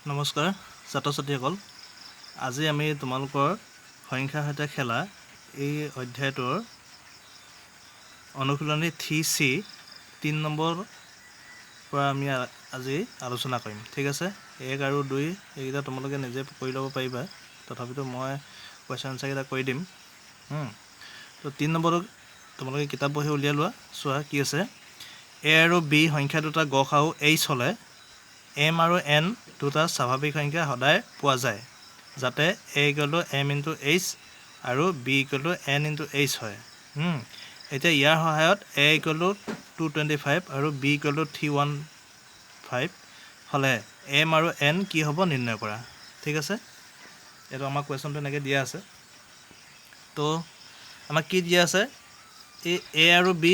নমস্কাৰ ছাত্ৰ ছাত্ৰীসকল আজি আমি তোমালোকৰ সংখ্যাৰ সৈতে খেলা এই অধ্যায়টোৰ অনুশীলনী 3C 3 নম্বৰ পৰা আমি আজি আলোচনা কৰিম ঠিক আছে 1 আৰু 2 এইকেইটা তোমালোকে নিজে কৰি ল'ব পাৰিবা তথাপিতো মই কোৱেশ্চন আনসাৰ কেইটা কৰি দিম তো 3 নম্বৰটো তোমালোকে কিতাপ বহি উলিয়াই লোৱা চোৱা কি আছে A আৰু B সংখ্যা দুটা গসাউ H হ'লে M আৰু N দুটা স্বাভাৱিক সংখ্যা সদায় পোৱা যায় যাতে A = M * H আৰু B = N * H হয় এতিয়া ইয়াৰ সহায়ত A = 225 আৰু B = 315 হ'লে M আৰু N কি হ'ব নিৰ্ণয় কৰা ঠিক আছে এইটো আমাৰ কোৱেশ্চনটো এনেকৈ দিয়া আছে তো আমাক কি দিয়া আছে A আৰু B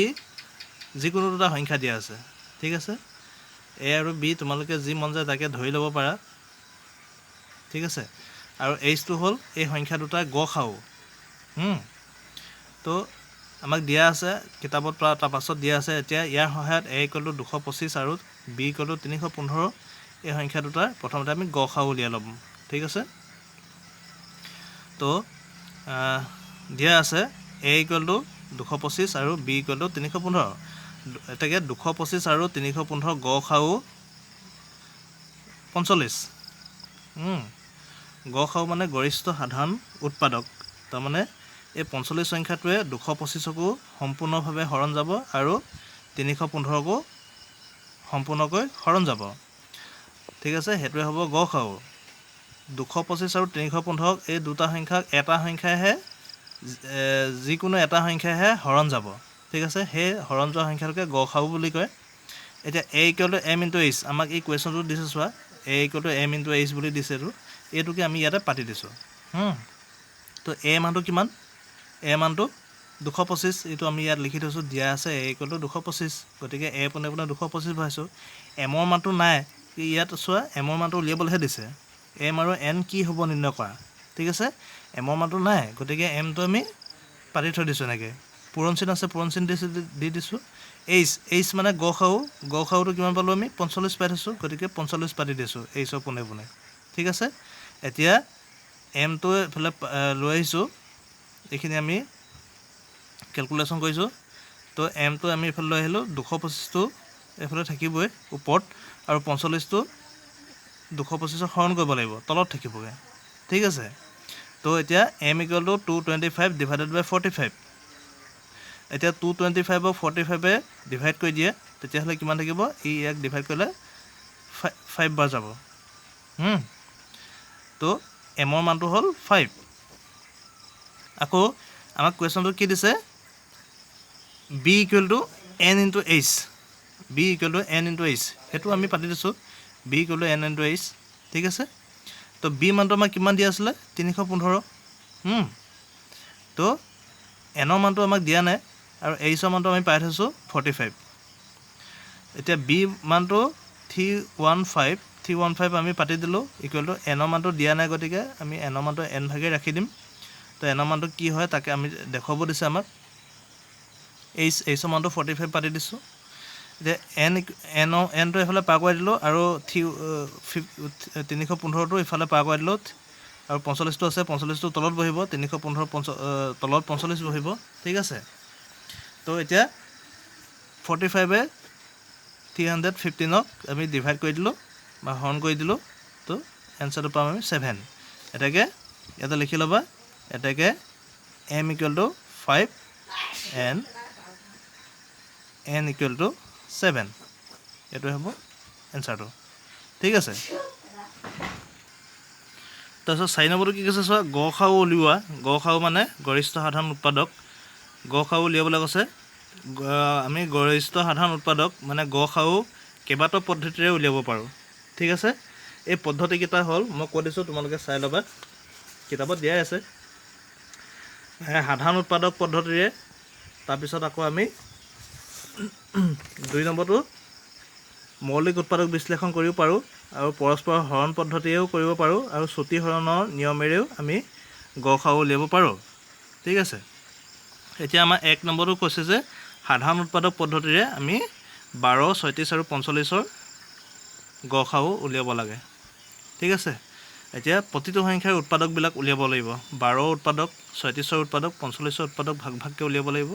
যিকোনো দুটা সংখ্যা দিয়া আছে ঠিক আছে A আৰু B তোমালোকে যি মন যায় তাকে ধৰি ল'ব পাৰা ঠিক আছে আৰু H টো হ'ল এই সংখ্যা দুটা গসাউ তো আমাক দিয়া আছে কিতাপত তাৰ পাছত দিয়া আছে এতিয়া ইয়াৰ সহায়ত A = 225 আৰু B = 315 এই সংখ্যা দুটাৰ প্ৰথমতে আমি গসাউ উলিয়াই ল'ম ঠিক আছে তো দিয়া আছে A = 225 আৰু B = 315 এটাকে 225 আৰু 315 গসাউ 45 গসাউ মানে গৰিষ্ঠ সাধাৰণ উৎপাদক তাৰমানে এই 45 সংখ্যাটোৱে 225কো সম্পূৰ্ণভাৱে হৰণ যাব আৰু 315কো সম্পূৰ্ণকৈ হৰণ যাব ঠিক আছে হেতুৱে হ'ব গসাউ 225 আৰু 315 এই দুটা সংখ্যাক এটা সংখ্যাহে যিকোনো এটা সংখ্যাহে হৰণ যাব ঠিক আছে হে হৰণ যোৱা সংখ্যাটোকে গসাউ বুলি কয় এতিয়া A = M * H আমাক এই কোৱেশ্চনটো দিছে চোৱা A = M * H বুলি দিছে এইটোকে আমি ইয়াতে পাতি দিছোঁ তো A মানটো কিমান A মানটো 225 এইটো আমি ইয়াত লিখি থৈছোঁ দিয়া আছে A = 225 গতিকে A পোনে পোনে 225 ভৰাইছোঁ M ৰ মানটো নাই ইয়াত চোৱা M ৰ মানটো উলিয়াবলৈহে দিছে M আৰু N কি হ'ব নিৰ্ণয় কৰা ঠিক আছে M ৰ মানটো নাই গতিকে M টো আমি পাতি থৈ দিছোঁ এনেকৈ পূৰণ চিন আছে পূৰণ চিন দি দিছোঁ H মানে গসাউটো কিমান পালোঁ আমি 45 পাই থৈছোঁ গতিকে 45 পাতি দিছোঁ H ৰ পোনে পোনে ঠিক আছে এতিয়া এমটো এফালে লৈ আহিছোঁ এইখিনি আমি কেলকুলেশ্যন কৰিছোঁ তো এমটো আমি এইফালে লৈ আহিলোঁ 225টো এইফালে থাকিবই ওপৰত আৰু 45টো 225ক হৰণ কৰিব লাগিব তলত থাকিবগৈ ঠিক আছে তো এতিয়া M = 225 / 45 এতিয়া 225ক 45এ ডিভাইড কৰি দিয়ে তেতিয়াহ'লে কিমান থাকিব ইয়াক ডিভাইড কৰিলে 5 বাৰ যাব তো M ৰ মানটো হ'ল 5 আকৌ আমাক কুৱেশ্যনটো কি দিছে B = N * H B = N * H সেইটো আমি পাতি দিছোঁ B = N * H ঠিক আছে তো B মানটো আমাক কিমান দিয়া আছিলে 315 তো N ৰ মানটো আমাক দিয়া নাই আৰু H ৰ মানটো আমি পাই থৈছোঁ 45 এতিয়া B মানটো 315 আমি পাতি দিলোঁ = N ৰ মানটো দিয়া নাই গতিকে আমি N ৰ মানটো N ভাগে ৰাখি দিম তো N ৰ মানটো কি হয় তাকে আমি দেখুৱাব দিছে আমাক H ৰ মানটো 45 পাতি দিছোঁ এতিয়া Nটো এইফালে পাৰ কৰাই দিলোঁ আৰু 315টো ইফালে পাৰ কৰাই দিলোঁ আৰু 45টো আছে 45টো তলত বহিব 315 তলত 45 বহিব ঠিক আছে তো এতিয়া 45এ 315ক আমি ডিভাইড কৰি দিলোঁ বা হৰণ কৰি দিলোঁ তো এনচাৰটো পাম আমি 7 এটাকে ইয়াতে লিখি ল'বা এটাকে M = 5 and N = 7 এইটো হ'ব এনচাৰটো ঠিক আছে তাৰপিছত 4 নম্বৰটো কি কৈছে চোৱা গসাউ উলিওৱা গসাউ মানে গৰিষ্ঠ সাধাৰণ উৎপাদক গসাউ উলিয়াবলৈ কৈছে আমি গৰিষ্ঠ সাধাৰণ উৎপাদক মানে গসাউ কেইবাটাও পদ্ধতিৰে উলিয়াব পাৰোঁ ঠিক আছে এই পদ্ধতিকেইটা হ'ল মই কৈ দিছোঁ তোমালোকে চাই ল'বা কিতাপত দিয়াই আছে সাধাৰণ উৎপাদক পদ্ধতিৰে তাৰপিছত আকৌ আমি 2 নম্বৰটো মৌলিক উৎপাদক বিশ্লেষণ কৰিব পাৰোঁ আৰু পৰস্পৰ হৰণ পদ্ধতিৰেও কৰিব পাৰোঁ আৰু চুটি হৰণৰ নিয়মেৰেও আমি গসাউ উলিয়াব পাৰোঁ ঠিক আছে এতিয়া আমাৰ 1 নম্বৰটো কৈছে যে সাধাৰণ উৎপাদক পদ্ধতিৰে আমি 12, 36 আৰু 45ৰ গসাউ উলিয়াব লাগে ঠিক আছে। এতিয়া প্ৰতিটো সংখ্যাৰ উৎপাদকবিলাক উলিয়াব লাগিব। 12 উৎপাদক, 36ৰ উৎপাদক, 45ৰ উৎপাদক ভাগ ভাগকৈ উলিয়াব লাগিব।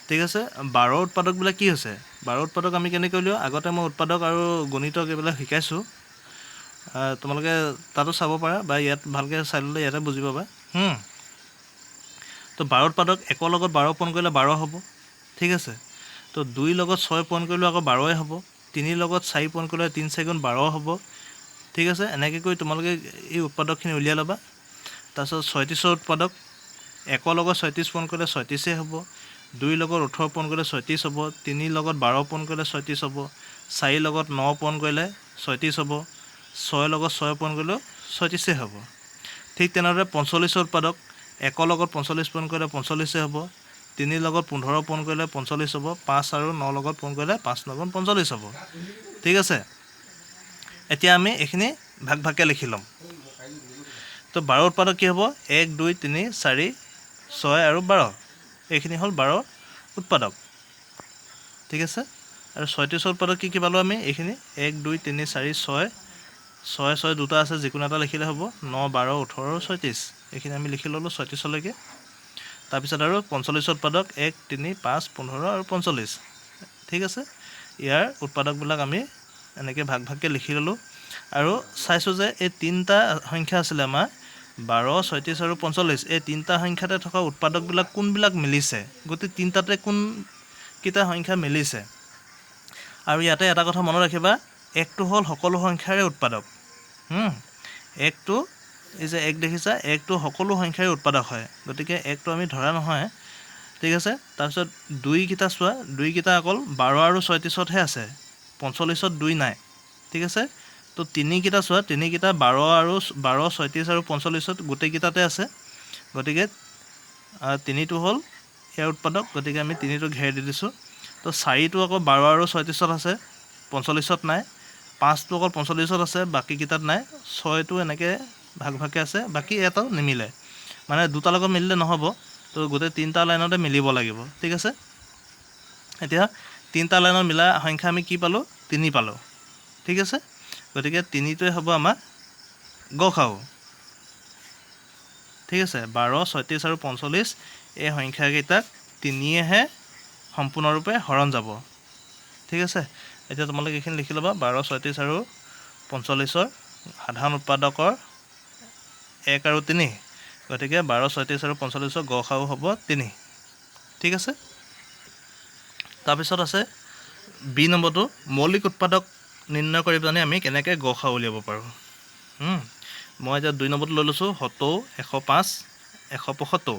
ঠিক আছে। 12 উৎপাদকবিলাক কি হৈছে? 12 উৎপাদক আমি কেনেকৈ উলিয়াওঁ? আগতে মই উৎপাদক আৰু গণিতক এইবিলাক শিকাইছোঁ, তোমালোকে তাতো চাব পাৰা বা ইয়াত ভালকৈ চাই ল'লে ইয়াতে বুজি পাবা। তো 12 উৎপাদক 1ৰ লগত 12 পূৰণ কৰিলে 12 হ'ব। ঠিক আছে। তো 2ৰ লগত 6 পূৰণ কৰিলেও আকৌ 12ই হ'ব। 3ৰ লগত 4 পূৰণ কৰিলে 3 4 গুণ 12 হ'ব। ঠিক আছে। এনেকৈ কৰি তোমালোকে এই উৎপাদকখিনি উলিয়াই ল'বা। তাৰপিছত 36ৰ উৎপাদক 1ৰ লগত 36 পূৰণ কৰিলে 36এ হ'ব। 2ৰ লগত 18 পূৰণ কৰিলে 36 হ'ব। 3ৰ লগত 12 পূৰণ কৰিলে 36 হ'ব। 4ৰ লগত 9 পূৰণ কৰিলে 36 হ'ব। 6ৰ লগত 6 পূৰণ কৰিলেও 36এ হ'ব। ঠিক তেনেদৰে 45ৰ উৎপাদক 1ৰ লগত 45 পূৰণ কৰিলে 45এ হ'ব। 3ৰ লগত 15 পূৰণ কৰিলে 45 হ'ব। 5 আৰু 9 লগত পূৰণ কৰিলে 5 9 গুণ 45 হ'ব। ঠিক আছে। এতিয়া আমি এইখিনি ভাগ ভাগকৈ লিখি ল'ম। তো 12 উৎপাদক কি হ'ব? 1 2 3 4 6 আৰু 12। এইখিনি হ'ল 12 উৎপাদক। ঠিক আছে। আৰু 36ৰ উৎপাদক কি পালোঁ আমি? এইখিনি 1 2 3 4 6 6 6 দুটা আছে, যিকোনো এটা লিখিলে হ'ব। 9 12 18 আৰু 36 এইখিনি আমি লিখি ল'লোঁ 36লৈকে। তাৰপিছত আৰু 45ৰ উৎপাদক 1 3 5 15 আৰু 45। ঠিক আছে। ইয়াৰ উৎপাদকবিলাক আমি এনেকৈ ভাগ ভাগকৈ লিখি ল'লোঁ। আৰু চাইছোঁ যে এই তিনিটা সংখ্যা আছিলে আমাৰ 12 36 আৰু 45। এই তিনিটা সংখ্যাতে থকা উৎপাদকবিলাক কোনবিলাক মিলিছে, গোটেই তিনিটাতে কোনকেইটা সংখ্যা মিলিছে। আৰু ইয়াতে এটা কথা মনত ৰাখিবা, 1টো হ'ল সকলো সংখ্যাৰে উৎপাদক। 1টো এই যে 1 দেখিছা, 1টো সকলো সংখ্যাৰে উৎপাদক হয়। গতিকে 1টো আমি ধৰা নহয়। ঠিক আছে। তাৰপিছত 2কেইটা চোৱা, 2কেইটা অকল 12 আৰু 36তহে আছে, 45ত 2 নাই। ঠিক আছে। তো 3কেইটা চোৱা, 3কেইটা 12 আৰু 36 আৰু 45ত গোটেইকেইটাতে আছে। গতিকে 3টো হ'ল ইয়াৰ উৎপাদক, গতিকে আমি 3টো ঘেৰ দি দিছোঁ। তো 4টো আকৌ 12 আৰু 36ত আছে, 45ত নাই। 5টো অকল 45ত আছে, বাকীকেইটাত নাই। 6টো এনেকৈ ভাগ ভাগকৈ আছে, বাকী এটাও নিমিলে। মানে দুটাৰ লগত মিলিলে নহ'ব, তো গোটেই তিনিটা লাইনতে মিলিব লাগিব। ঠিক আছে। এতিয়া তিনিটা লাইনত মিলা সংখ্যা আমি কি পালোঁ? 3 পালোঁ। ঠিক আছে। গতিকে 3টোৱে হ'ব আমাৰ গ-সা-উ। ঠিক আছে। 12 36 আৰু 45 এই সংখ্যাকেইটাক 3য়েহে সম্পূৰ্ণৰূপে হৰণ যাব। ঠিক আছে। এতিয়া তোমালোকে এইখিনি লিখি ল'বা। 12 36 আৰু 45ৰ সাধাৰণ উৎপাদকৰ 1 আৰু 3। গতিকে 12 36 আৰু 45ৰ গ-সা-উ হ'ব 3। ঠিক আছে। তাৰপিছত আছে বি নম্বৰটো, মৌলিক উৎপাদক নিৰ্ণয় কৰি পেলাই আমি কেনেকৈ গ-সা-উ উলিয়াব পাৰোঁ। মই এতিয়া 2 নম্বৰটো লৈ লৈছোঁ, 70 105 175।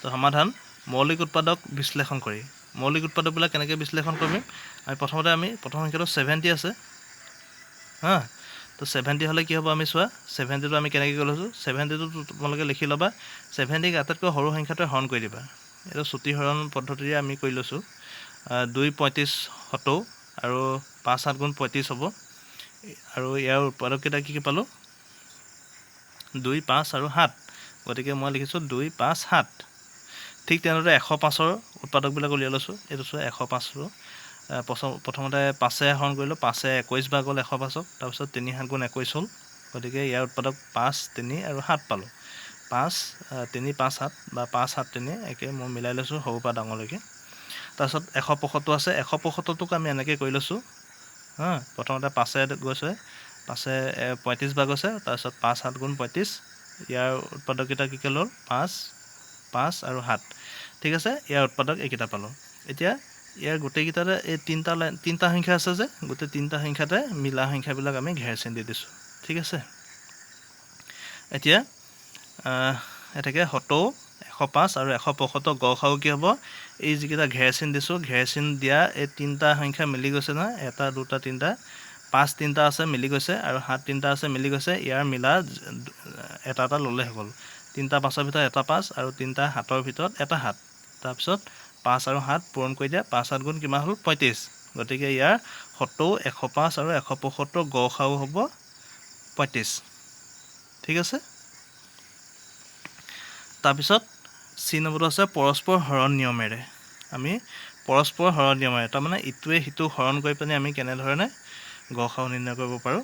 তো সমাধান মৌলিক উৎপাদক বিশ্লেষণ কৰি। মৌলিক উৎপাদকবিলাক কেনেকৈ বিশ্লেষণ কৰিম? প্ৰথম সংখ্যাটো 70 আছে। তো 70 হ'লে কি হ'ব আমি চোৱা, 70টো আমি কেনেকৈ কৰি লৈছোঁ, 70টো তোমালোকে লিখি ল'বা। 70ক আটাইতকৈ সৰু সংখ্যাটোৱে হৰণ কৰি দিবা। এইটো চুটি হৰণ পদ্ধতিৰে আমি কৰি লৈছোঁ। 2 35 70 আৰু 5 7 গুণ 35 হ'ব। আৰু ইয়াৰ উৎপাদককেইটা কি পালোঁ? 2 5 আৰু 7। গতিকে মই লিখিছোঁ 2 5 7। ঠিক তেনেদৰে 105ৰ উৎপাদকবিলাক উলিয়াই লৈছোঁ। এইটো চোৱা 105টো প্ৰথমতে 5এ হৰণ কৰিলোঁ, 5এ 21 বাৰ গ'ল 105ক। তাৰপিছত 3 7 গুণ 21 হ'ল। গতিকে ইয়াৰ উৎপাদক 5 3 আৰু 7 পালোঁ। 5 3 5 7 বা 5 7 3 একে মই মিলাই লৈছোঁ সৰুৰ পৰা ডাঙৰলৈকে। তাৰপিছত 175 আছে। 175টোক আমি এনেকৈ কৰি লৈছোঁ। প্ৰথমতে 5এ গৈছে, 5এ 35 বাৰ গৈছে। তাৰপিছত 5 7 গুণ 35। ইয়াৰ উৎপাদককেইটা কি ল'ল? 5 5 আৰু 7। ঠিক আছে। ইয়াৰ উৎপাদক এইকেইটা পালোঁ। এতিয়া ইয়াৰ গোটেইকেইটাতে এই তিনিটা সংখ্যা আছে যে, গোটেই তিনিটা সংখ্যাতে মিলা সংখ্যাবিলাক আমি ঘেৰ চিন দি দিছোঁ। ঠিক আছে। এতিয়া এতেকে 70 105 আৰু 175 গ-সা-উ কি হ'ব? এই যিকেইটা ঘেৰ চিন দিছোঁ, ঘেৰ চিন দিয়া এই তিনিটা সংখ্যা মিলি গৈছে নহয়, 1 2 3টা, 5 3টা আছে মিলি গৈছে, আৰু 7 3টা আছে মিলি গৈছে। ইয়াৰ মিলা এটা এটা ল'লে হৈ গ'ল। 3টা 5ৰ ভিতৰত এটা 5 আৰু 3টা 7ৰ ভিতৰত এটা 7। তাৰপিছত 5 আৰু 7 পূৰণ কৰি দিয়া, 5 7 গুণ কিমান হ'ল? 35। গতিকে ইয়াৰ 70 105 আৰু 175 গ-সা-উ হ'ব 35। ঠিক আছে। তাৰপিছত চি নম্বৰটো আছে পৰস্পৰ হৰণ নিয়মেৰে। আমি পৰস্পৰ হৰণ নিয়মেৰে, তাৰমানে ইটোৱে সিটোক হৰণ কৰি পিনি আমি কেনেধৰণে গ-সা-উ নিৰ্ণয় কৰিব পাৰোঁ।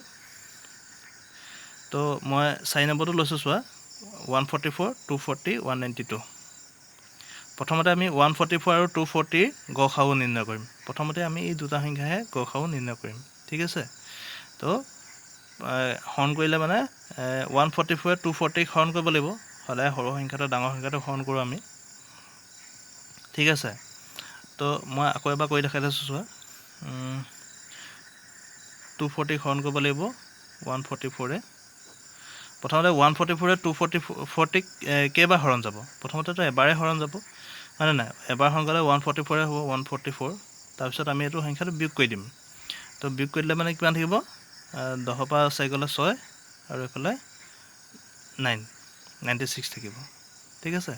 তো মই 4 নম্বৰটো লৈছোঁ চোৱা 144 240 192 প্ৰথমতে আমি 144 আৰু 240 গসাউ নিৰ্ণয় কৰিম প্ৰথমতে আমি এই দুটা সংখ্যাহে গসাউ নিৰ্ণয় কৰিম ঠিক আছে তো হৰণ কৰিলে মানে 144 240 হৰণ কৰিব লাগিব সদায় সৰু সংখ্যাটো ডাঙৰ সংখ্যাটো হৰণ কৰোঁ আমি ঠিক আছে তো মই আকৌ এবাৰ কৰি দেখাই দিছোঁ চোৱা 240 হৰণ কৰিব লাগিব 144 এ প্ৰথমতে 144 এ 240 কেইবাৰ হৰণ যাব প্ৰথমতেতো এবাৰে হৰণ যাব মানে নাই এবাৰ হৰণ গ'লে 144 হ'ব 144 তাৰপিছত আমি এইটো সংখ্যাটো বিয়োগ কৰি দিম তো বিয়োগ কৰি দিলে মানে কিমান থাকিব 10 পৰা 4 গ'লে 6 আৰু এইফালে 96 থাকিব ঠিক আছে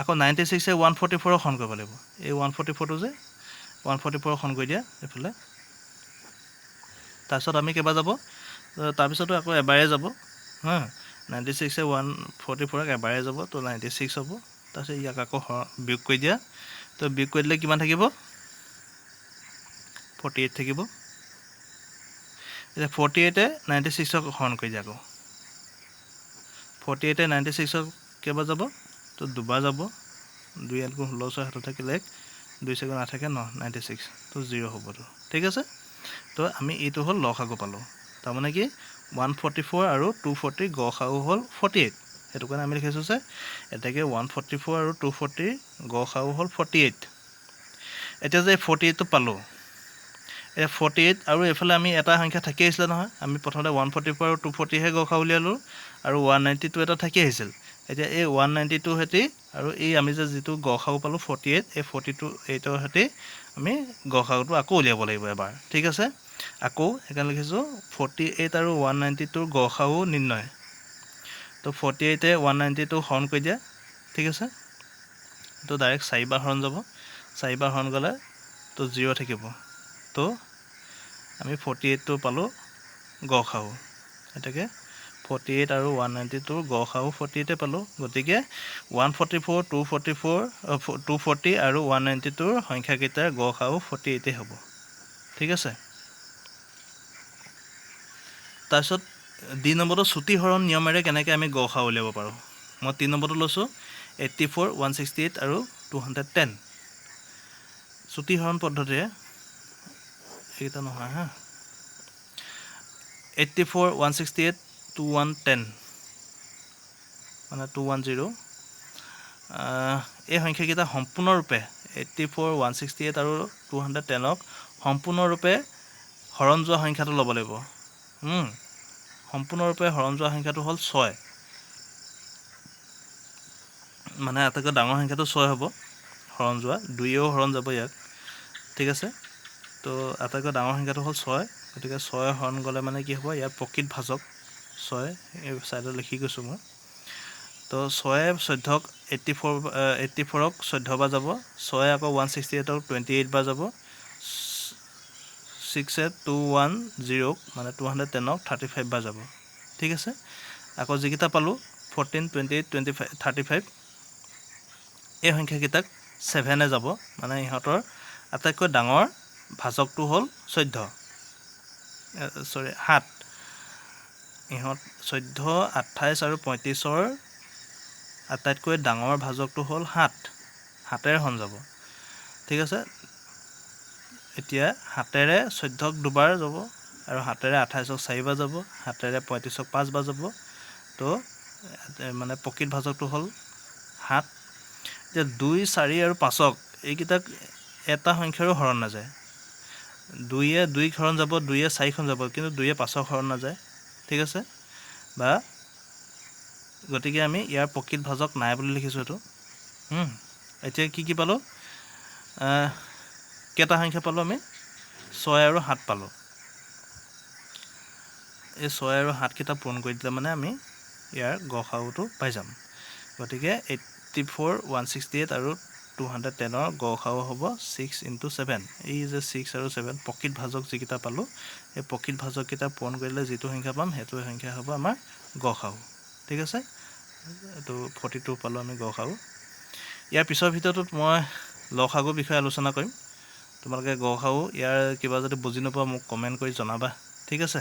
আকৌ 96 এ 144 হৰণ কৰিব লাগিব এই 144টো যে 144 হৰণ কৰি দিয়া এইফালে তাৰপিছত আমি কেইবাৰ যাব তাৰপিছতো আকৌ এবাৰে যাব হা 96 এ 144 এবাৰে যাব তো 96 হ'ব তাৰপিছত ইয়াক আকৌ বিয়োগ কৰি দিয়া তো বিয়োগ কৰি দিলে কিমান থাকিব 48 থাকিব এতিয়া 48 এ 96ক হৰণ কৰি দিয়া আকৌ 48 এ 96ক কেইবাৰ যাব তো দুবাৰ যাব 2 8 গুণ 16 6 হাতত থাকিলে 2 4 নাথাকে 96 তো 0 হ'ব তো ঠিক আছে তো আমি এইটো হ'ল লসাগু পালোঁ তাৰমানে কি 144 আৰু 240 গসাগু হ'ল 48 সেইটো কাৰণে আমি লিখিছোঁ যে এটাকে 144 আৰু 240 গসাগু হ'ল 48 এতিয়া যে 48টো পালোঁ এই 48 আৰু এফালে আমি এটা সংখ্যা থাকি আহিছিলে নহয় আমি প্ৰথমতে 144 আৰু 240 হে গসাগু উলিয়ালোঁ আৰু 192 এটা থাকি আহিছিল এতিয়া এই 192 হেতি আৰু এই আমি যে যিটো গসাগু পালোঁ 48 এই 42 এইটোৰ হেতি আমি গসাগুটো আকৌ উলিয়াব লাগিব এবাৰ ঠিক আছে আকৌ এখান লিখিছোঁ 48 আৰু 192 গসাগু নিৰ্ণয় তো 48 এ 192 হৰণ কৰি দিয়া ঠিক আছে তো ডাইৰেক্ট 4 বাৰ হৰণ যাব 4 বাৰ হৰণ গ'লে তো 0 থাকিব তো আমি 48 টো পালোঁ গসাগু এটাকে 48 আৰু 192 গসাগু 48 এ পালোঁ গতিকে 144 240 আৰু 192 সংখ্যাকেইটাৰ গসাগু 48 এ হ'ব ঠিক আছে তাৰপিছত 2 নম্বৰটো ছুটি হৰণ নিয়মেৰে কেনেকৈ আমি গসাগু উলিয়াব পাৰোঁ মই 3 নম্বৰটো লৈছোঁ 84 168 আৰু 210 ছুটি হৰণ পদ্ধতিৰে এইটা নহয় হা 84 168 2110 মানে 210 এই সংখ্যাকেইটা সম্পূৰ্ণৰূপে 84 168 আৰু 210ক সম্পূৰ্ণৰূপে হৰণ যোৱা সংখ্যাটো ল'ব লাগিব সম্পূৰ্ণৰূপে হৰণ যোৱা সংখ্যাটো হ'ল 6 মানে আটাইতকৈ ডাঙৰ সংখ্যাটো 6 হ'ব হৰণ যোৱা 2ও হৰণ যাব ইয়াক ঠিক আছে তো আটাইতকৈ ডাঙৰ সংখ্যাটো হ'ল 6 গতিকে 6 হৰণ গ'লে মানে কি হ'ব ইয়াৰ প্ৰকৃত ভাজক 6 এই সাইডত লিখি গৈছোঁ মই তো 6 14ক 84ক 14 বাৰ যাব 6 আকৌ 168ক 28 বাৰ যাব 6 এ 210ক মানে 210ক 35 বাৰ যাব ঠিক আছে আকৌ যিকেইটা পালোঁ 14 28 25 35 এই সংখ্যাকেইটাক 7 এ যাব মানে ইহঁতৰ আটাইতকৈ ডাঙৰ ভাজকটো হ'ল 7 ইহঁত 14 28 আৰু 35ৰ আটাইতকৈ ডাঙৰ ভাজকটো হ'ল 7 7ৰে হৰণ যাব ঠিক আছে এতিয়া 7ৰে 14ক দুবাৰ যাব আৰু 7ৰে 28ক 4 বাৰ যাব 7ৰে 35ক 5 বাৰ যাব তো মানে প্ৰকৃত ভাজকটো হ'ল 7 এতিয়া 2 4 আৰু 5ক এইকেইটাক এটা সংখ্যাৰো হৰণ নাযায় 2 এ 2ক হৰণ যাব 2 এ 4ক হৰণ যাব কিন্তু 2 এ 5ক হৰণ নাযায় ঠিক আছে বা গতিকে আমি ইয়াৰ প্ৰকৃত ভাজক নাই বুলি লিখিছোঁ এইটো এতিয়া কি পালোঁ কেইটা সংখ্যা পালোঁ আমি 6 আৰু 7 পালোঁ এই 6 আৰু 7 কেইটা পূৰণ কৰি দিলে মানে আমি ইয়াৰ গসাগুটো পাই যাম গতিকে 84 168 আৰু 210ৰ গসাগু হ'ব 6 × 7 এই যে 6 আৰু 7 প্ৰকৃত ভাজক যিকেইটা পালোঁ এই প্ৰকৃত ভাজককেইটা পূৰণ কৰিলে যিটো সংখ্যা পাম সেইটো সংখ্যা হ'ব আমাৰ গসাগু ঠিক আছে এইটো 42 পালোঁ আমি গসাগু ইয়াৰ পিছৰ ভিডিঅ'টোত মই লসাগুৰ বিষয়ে আলোচনা কৰিম তোমালোকে গসাগু ইয়াৰ কিবা যদি বুজি নোপোৱা মোক কমেণ্ট কৰি জনাবা ঠিক আছে